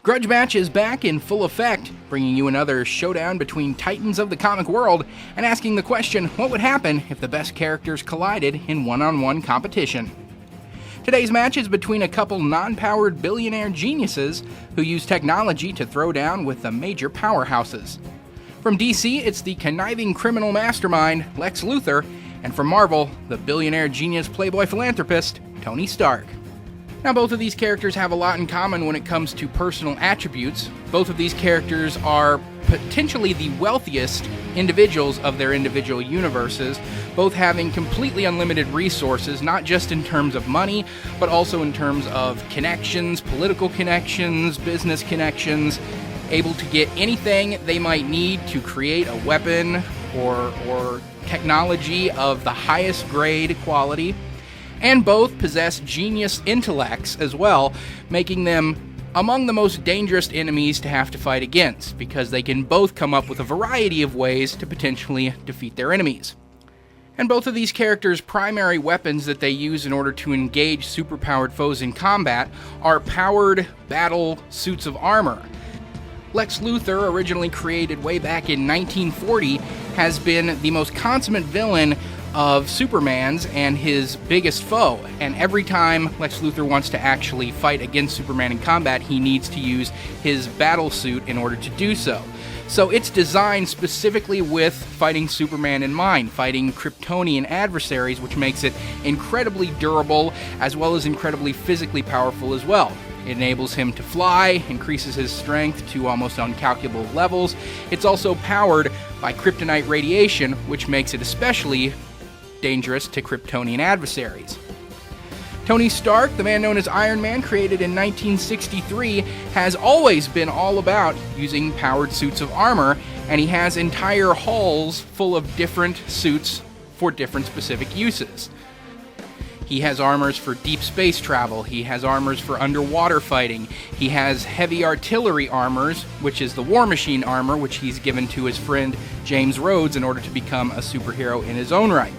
Grudge Match is back in full effect, bringing you another showdown between titans of the comic world and asking the question, what would happen if the best characters collided in one-on-one competition? Today's match is between a couple non-powered billionaire geniuses who use technology to throw down with the major powerhouses. From DC, it's the conniving criminal mastermind, Lex Luthor, and from Marvel, the billionaire genius playboy philanthropist, Tony Stark. Now, both of these characters have a lot in common when it comes to personal attributes. Both of these characters are potentially the wealthiest individuals of their individual universes, both having completely unlimited resources, not just in terms of money, but also in terms of connections, political connections, business connections, able to get anything they might need to create a weapon or technology of the highest grade quality. And both possess genius intellects as well, making them among the most dangerous enemies to have to fight against, because they can both come up with a variety of ways to potentially defeat their enemies. And both of these characters' primary weapons that they use in order to engage superpowered foes in combat are powered battle suits of armor. Lex Luthor, originally created way back in 1940, has been the most consummate villain of Superman's and his biggest foe, and every time Lex Luthor wants to actually fight against Superman in combat, he needs to use his battle suit in order to do so. So it's designed specifically with fighting Superman in mind, fighting Kryptonian adversaries, which makes it incredibly durable as well as incredibly physically powerful as well. It enables him to fly, increases his strength to almost uncalculable levels. It's also powered by kryptonite radiation, which makes it especially dangerous to Kryptonian adversaries. Tony Stark, the man known as Iron Man, created in 1963, has always been all about using powered suits of armor, and he has entire halls full of different suits for different specific uses. He has armors for deep space travel, he has armors for underwater fighting, he has heavy artillery armors, which is the War Machine armor, which he's given to his friend James Rhodes in order to become a superhero in his own right.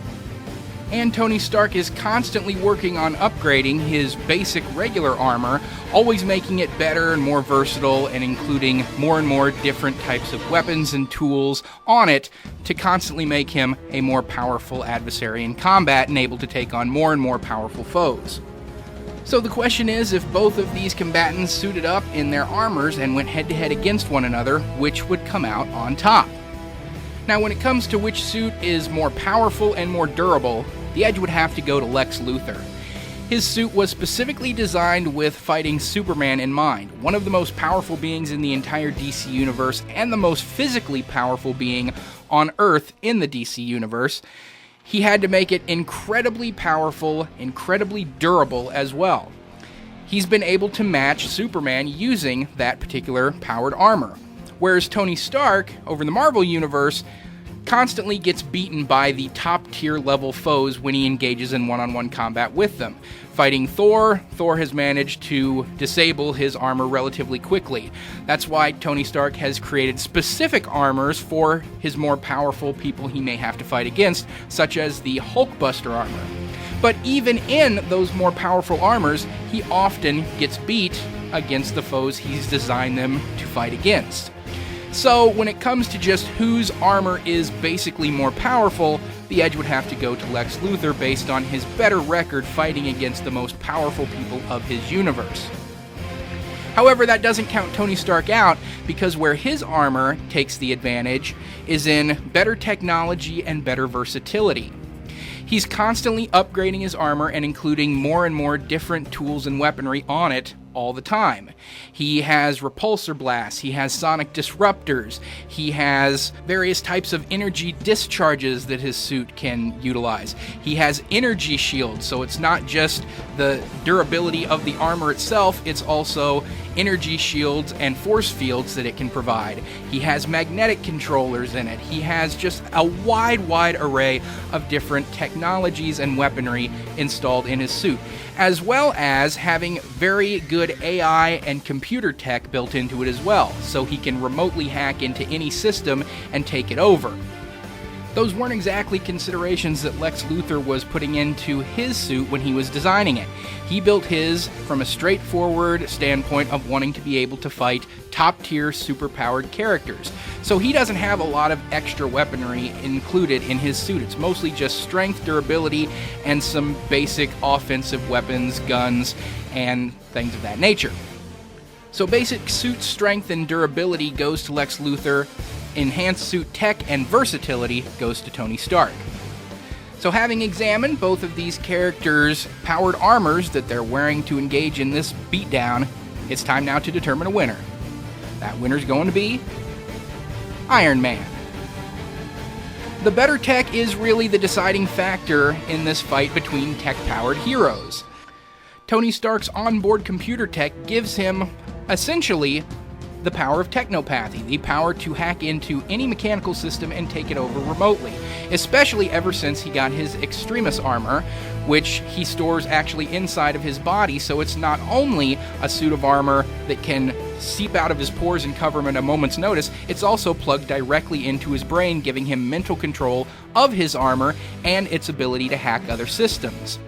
And Tony Stark is constantly working on upgrading his basic regular armor, always making it better and more versatile, and including more and more different types of weapons and tools on it to constantly make him a more powerful adversary in combat and able to take on more and more powerful foes. So the question is, if both of these combatants suited up in their armors and went head-to-head against one another, which would come out on top? Now, when it comes to which suit is more powerful and more durable, the edge would have to go to Lex Luthor. His suit was specifically designed with fighting Superman in mind, one of the most powerful beings in the entire DC universe and the most physically powerful being on Earth in the DC universe. He had to make it incredibly powerful, incredibly durable as well. He's been able to match Superman using that particular powered armor, whereas Tony Stark, over in the Marvel universe, constantly gets beaten by the top-tier level foes when he engages in one-on-one combat with them. Fighting Thor has managed to disable his armor relatively quickly. That's why Tony Stark has created specific armors for his more powerful people he may have to fight against, such as the Hulkbuster armor. But even in those more powerful armors, he often gets beat against the foes he's designed them to fight against. So, when it comes to just whose armor is basically more powerful, the edge would have to go to Lex Luthor based on his better record fighting against the most powerful people of his universe. However, that doesn't count Tony Stark out, because where his armor takes the advantage is in better technology and better versatility. He's constantly upgrading his armor and including more and more different tools and weaponry on it all the time. He has repulsor blasts, he has sonic disruptors, he has various types of energy discharges that his suit can utilize. He has energy shields, so it's not just the durability of the armor itself, it's also energy shields and force fields that it can provide. He has magnetic controllers in it. He has just a wide array of different technologies and weaponry installed in his suit, as well as having very good AI and computer tech built into it as well, so he can remotely hack into any system and take it over. Those weren't exactly considerations that Lex Luthor was putting into his suit when he was designing it. He built his from a straightforward standpoint of wanting to be able to fight top-tier superpowered characters. So he doesn't have a lot of extra weaponry included in his suit. It's mostly just strength, durability, and some basic offensive weapons, guns, and things of that nature. So basic suit strength and durability goes to Lex Luthor. Enhanced suit tech and versatility goes to Tony Stark. So having examined both of these characters' powered armors that they're wearing to engage in this beatdown, it's time now to determine a winner. That winner's going to be Iron Man. The better tech is really the deciding factor in this fight between tech-powered heroes. Tony Stark's onboard computer tech gives him, essentially, the power of technopathy, the power to hack into any mechanical system and take it over remotely, especially ever since he got his Extremis armor, which he stores actually inside of his body, so it's not only a suit of armor that can seep out of his pores and cover him at a moment's notice, it's also plugged directly into his brain, giving him mental control of his armor and its ability to hack other systems.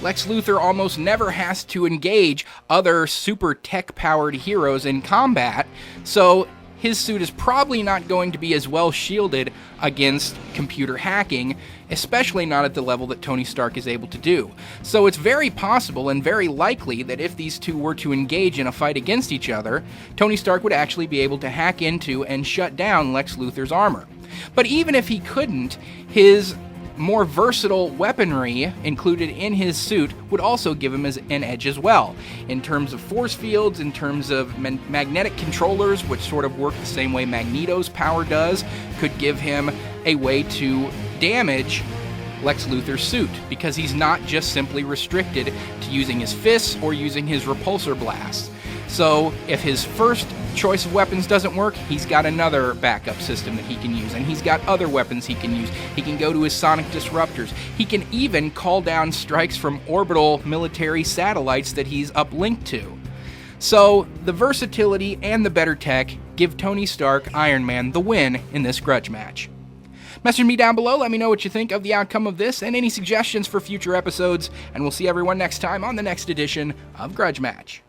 Lex Luthor almost never has to engage other super tech-powered heroes in combat, so his suit is probably not going to be as well shielded against computer hacking, especially not at the level that Tony Stark is able to do. So it's very possible and very likely that if these two were to engage in a fight against each other, Tony Stark would actually be able to hack into and shut down Lex Luthor's armor. But even if he couldn't, his more versatile weaponry included in his suit would also give him an edge as well, in terms of force fields, in terms of magnetic controllers, which sort of work the same way Magneto's power does, could give him a way to damage Lex Luthor's suit, because he's not just simply restricted to using his fists or using his repulsor blasts. So if his first choice of weapons doesn't work, he's got another backup system that he can use, and he's got other weapons he can use. He can go to his sonic disruptors. He can even call down strikes from orbital military satellites that he's uplinked to. So the versatility and the better tech give Tony Stark, Iron Man, the win in this grudge match. Message me down below, let me know what you think of the outcome of this and any suggestions for future episodes, and we'll see everyone next time on the next edition of Grudge Match.